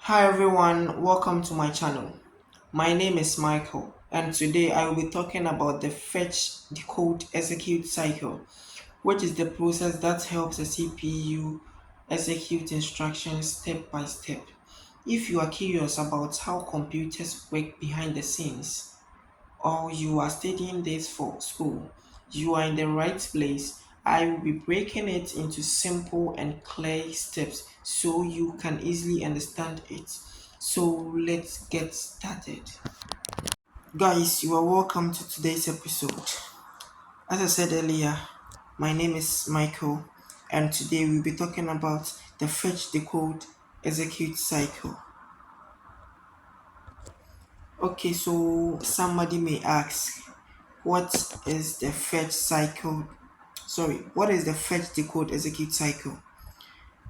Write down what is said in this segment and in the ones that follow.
Hi everyone, welcome to my channel. My name is Michael and today I will be talking about the Fetch Decode Execute Cycle, which is the process that helps a CPU execute instructions step by step. If you are curious about how computers work behind the scenes, or you are studying this for school, you are in the right place. I will be breaking it into simple and clear steps so you can easily understand it. So let's get started. Guys, you are welcome to today's episode. As I said earlier, my name is Michael, and today we'll be talking about the fetch decode execute cycle. Okay, so somebody may ask, what is the fetch cycle? What is the fetch decode execute cycle?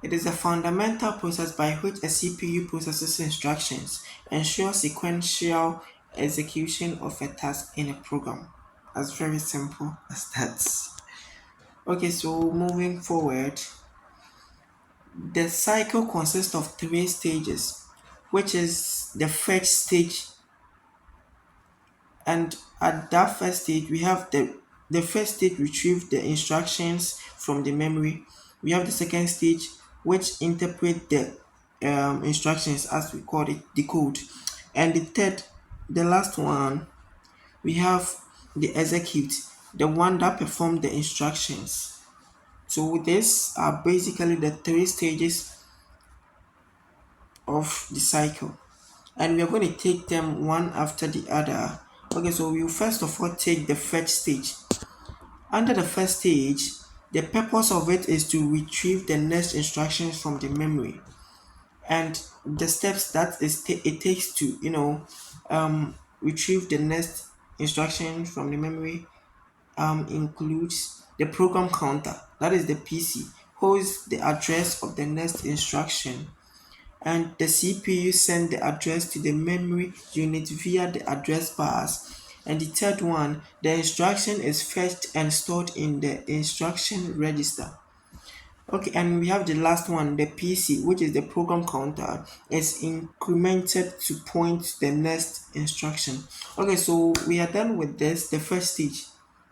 It is a fundamental process by which a CPU processes instructions, ensures sequential execution of a task in a program. That's very simple as that. Okay, so moving forward, the cycle consists of three stages, which is the fetch stage, and at that first stage we have the first stage retrieve the instructions from the memory. We have the second stage which interpret the instructions, as we call it, decode. And the third, the last one, we have the execute, the one that perform the instructions. So these are basically the three stages of the cycle, and we are going to take them one after the other. Okay, so we will first of all take the fetch stage. Under the first stage, the purpose of it is to retrieve the next instructions from the memory, and the steps that it takes to retrieve the next instruction from the memory includes the program counter, that is the PC, holds the address of the next instruction, and the CPU send the address to the memory unit via the address bars. And the third one, the instruction is fetched and stored in the instruction register. Okay, and we have the last one, the PC, which is the program counter, is incremented to point to the next instruction. Okay, so we are done with this, the first stage,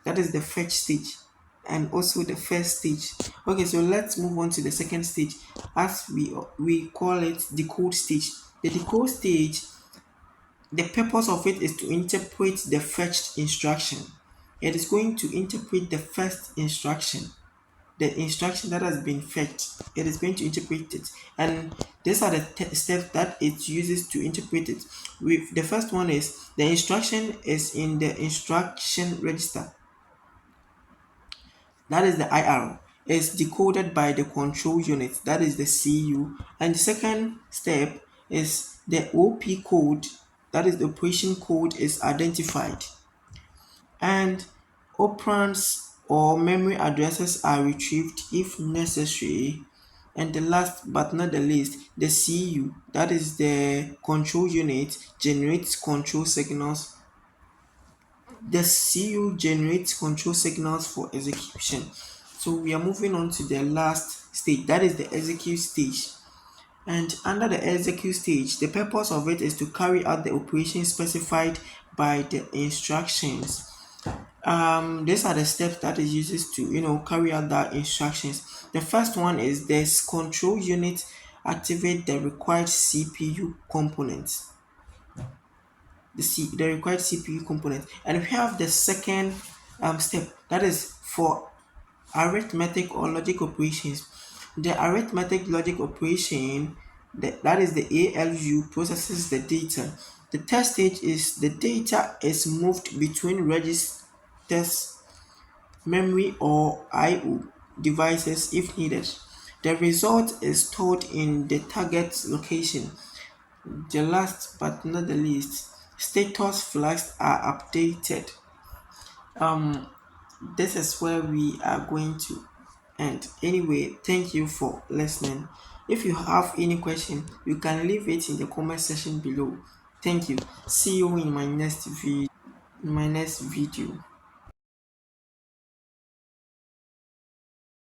that is the fetch stage, and also the first stage. Okay, so let's move on to the second stage, as we call it decode stage. The decode stage, the purpose of it is to interpret the fetched instruction. It is going to interpret the first instruction, the instruction that has been fetched. It is going to interpret it, and these are the steps that it uses to interpret it. With the first one is the instruction is in the instruction register, that is the IR, is decoded by the control unit, that is the CU. And the second step is the OP code, that is the operation code, is identified, and operands or memory addresses are retrieved if necessary. And the last but not the least, the CU, that is the control unit, generates control signals. The CU generates control signals for execution. So we are moving on to the last stage, that is the execute stage. And under the execute stage, the purpose of it is to carry out the operation specified by the instructions. These are the steps that it uses to carry out the instructions. The first one is this control unit activate the required CPU components, the required CPU component. And we have the second step, that is for arithmetic or logic operations. The arithmetic logic operation, that is the ALU, processes the data. The third stage is the data is moved between registers, memory, or IO devices if needed. The result is stored in the target location. The last but not the least, status flags are updated. Um, this is where we are going to end. Anyway, thank you for listening. If you have any question, you can leave it in the comment section below. Thank you. See you in my next video.